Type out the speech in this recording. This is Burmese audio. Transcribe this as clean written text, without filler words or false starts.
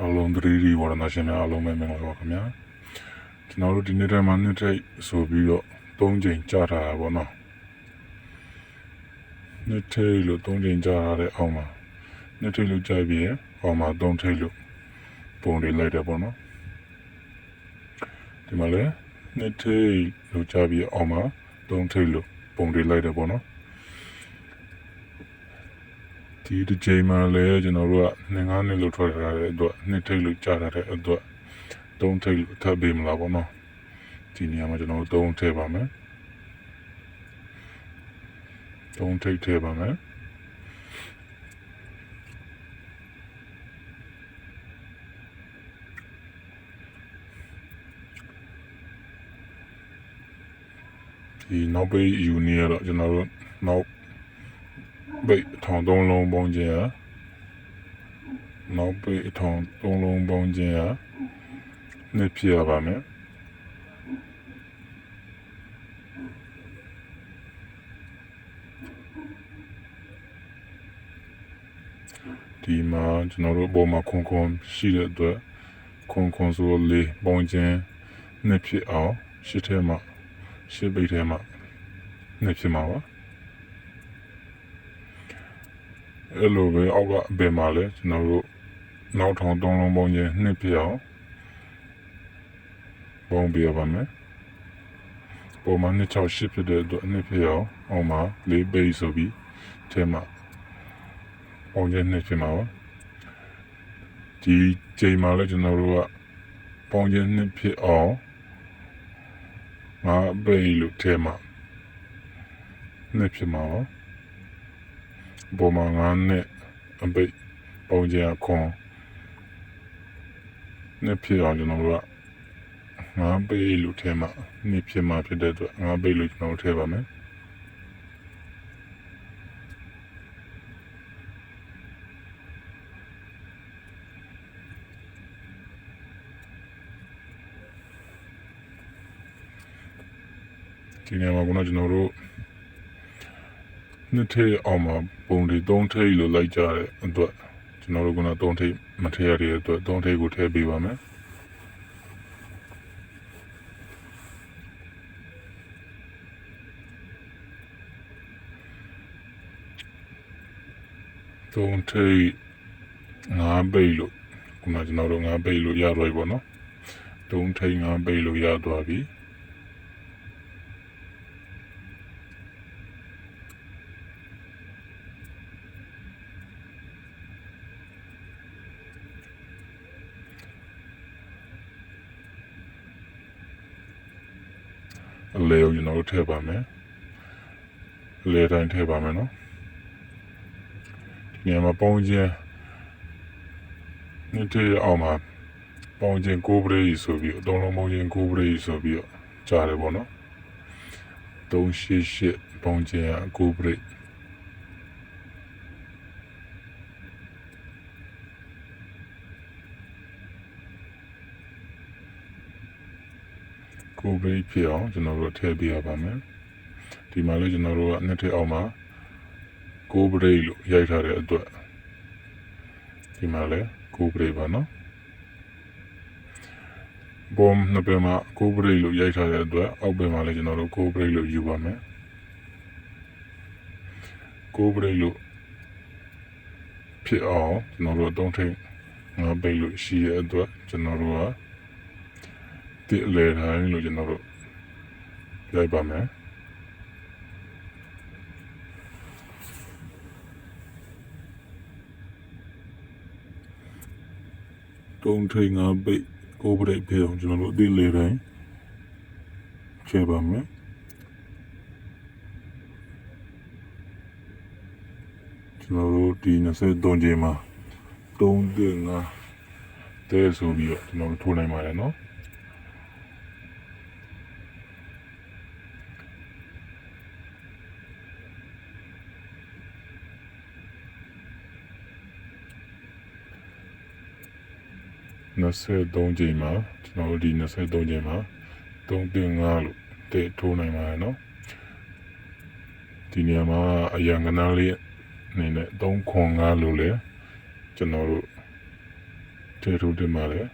အားလုံးသတိရီဝရဏရှင်များအားလုံးပဲမင်္ဂလာပါခင်ဗျာကျွန်တော်တို့ဒီနေ့တိုင်းမှာနှစ်ထိပ်ဆိုပြီးတော့၃ချိန်ကြာထားတာပေါ့နော်နှစ်ထိပ်လို့၃ချိန်ကြာထားတဲ့အောက်မှာနှစ်ထိပ်လို့ကြာပြီးရင်အောက်မှာ၃ထိပ်လို့ပုံတွေလိုက်တယ်ပေါ့နော်ဒီမှာလည်းနှစ်ထိပ်လို့ကြာပြီးအောက်မှာ၃ထိပ်လို့ပုံတွေလိုက်တယ်ပေါ့နော်ဒီတစ်ချိန်မှာလည်းကျွန်တော်တို့က9နှစ်လို့ထွက်ထားတဲ့အတွက်နှစ်ထိပ်လို့ကြာထားတဲ့အတွက်၃ထိပ်လို့ထပ်ပေးမလားပေါ့နော်ဒီနေရာမှာကျွန်တော်တို့၃ထည့်ပါမယ်၃ထိပ်ထည့်ပါမယ်ဒီနောက်ပေးယူနေရတော့ကျွန်တော်တို့နောက်ပိတ်ထောင်၃လုံးပေါင်းခြင်းရနောက်ပိတ်ထောင်၃လုံးပေါင်းခြင်းရနှစ်ဖြစ်ရပါမယ်ဒီမှာကျွန်တော်တို့ပေါ်မှာခွန်ရှိတဲ့အတွက်ခွန်ဆိုလေးပေါင်းခြင်းနှစ်ဖြစ်အောင်ရှစ်ထဲမှာရှစ်ပိတ်ထဲမှာနှစ်ဖြစ်မှာပါအဲ့လိုပဲအောက်ကအပင်မှာလဲကျွန်တော်တို့နောက်ထောင်၃လုံးပေါင်းခြင်းနှစ်ဖြစ်အောင်ပေါင်းပြရပါမယ်ပေါ်မှာနှစ်6 8ဖြစ်တဲ့အတွက်နှစ်ဖြစ်အောင်အောက်မှာ၄ပိတ်ဆိုပြီးထဲမှာပေါင်းခြင်းနှစ်ဖြစ်မှာပါဒီချိန်မှာလဲကျွန်တော်တို့ကပေါင်းခြင်းနှစ်ဖြစ်အောင်5ပိတ်လို့ထဲမှာနှစ်ဖြစ်မှာပါပေါ်မှာ9နှစ်အပိတ်ပေါင်းခြင်းခွန်နှစ်ဖြစ်အောင်ကျွန်တော်တို့က5ပိတ်လို့ထဲမှာနှစ်ဖြစ်မှာဖြစ်တဲ့အတွက်5ပိတ်လို့ကျွန်တော်ထည့်ပါမယ်ဒီနေရာမှာကျွန်တော်တို့နှစ်ထိပ်အောင်မှာပုံတွေ၃ထိပ်လို့လိုက်ကြတဲ့အတွက်ကျွန်တော်တို့က၃ထိပ်မထည့်ရတဲ့အတွက်၃ထိပ်ကိုထည့်ပေးပါမယ်၃ထိပ်5ပိတ်လို့ကျွန်တော်တို့5ပိတ်လို့ရသွားပြီပေါ့နော်၃ထိပ်5ပိတ်လို့ရသွားပြီအလဲကိုကျွန်တော်တို့ထည့်ပါမယ်အလဲတိုင်းထည့်ပါမယ်နော်ဒီနေရာမှာပေါင်းခြင်းနှစ်ထိပ်အောင်မှာပေါင်းခြင်း9ပရိဆိုပြီးတော့3လုံးပေါင်းခြင်း9ပရိဆိုပြီးတော့ကြားတယ်ပေါ့နော်388ပေါင်းခြင်း9ပရိကိုယ်ပဲဖြစ်အောင်ကျွန်တော်တို့ထည့်ပေးရပါမယ်ဒီမှာလည်းကျွန်တော်တို့ကနှစ်ထည့်အောင်မှာကိုယ်ပရိလို့ရိုက်ထားတဲ့အတွက်ဒီမှာလည်းကိုယ်ပရိပါနော်ဘုံနှစ်ပင်မှာကိုယ်ပရိလို့ရိုက်ထားတဲ့အတွက်အောက်ပင်မှာလည်းကျွန်တော်တို့ကိုယ်ပရိလို့ယူပါမယ်ကိုယ်ပရိလို့ဖြစ်အောင်ကျွန်တော်တို့၃ထိပ်5ပိတ်လို့ရှိတဲ့အတွက်ကျွန်တော်တို့ကဒီအလဲတိုင်းလို့ကျွန်တော်တို့ရိုက်ပါမယ်၃ထိပ်5ပိတ်ကိုယ်ပရိဖြစ်အောင်ကျွန်တော်တို့ဒီလဲတိုင်းချဲပါမယ်ကျွန်တော်တို့ဒီ23ချိန်မှာ3 5တဲဆိုပြီးတော့ကျွန်တော်တို့ထိုးနိုင်ပါတယ်နော်23ချိန်မှာကျွန်တော်တို့ဒီ23ချိန်မှာ3.5လို့တဲ့ထိုးနိုင်ပါတယ်နော်ဒီနေရာမှာအရန်ကနားလေးအနေနဲ့3.5လို့လဲကျွန်တော်တို့ထ ထည့်ထိုးတင်ပါတယ်